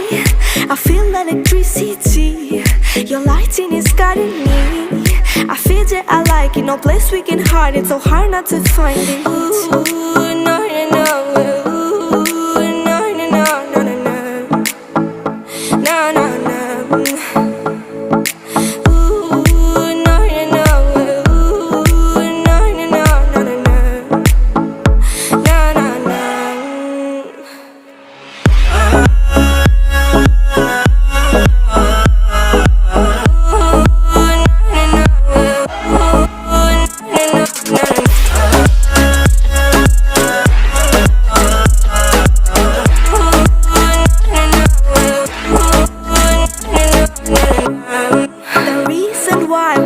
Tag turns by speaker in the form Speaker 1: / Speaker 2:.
Speaker 1: I feel electricity. Your lighting is guiding me. I feel that I like it. No place we can hide it. So hard not to find it. Ooh,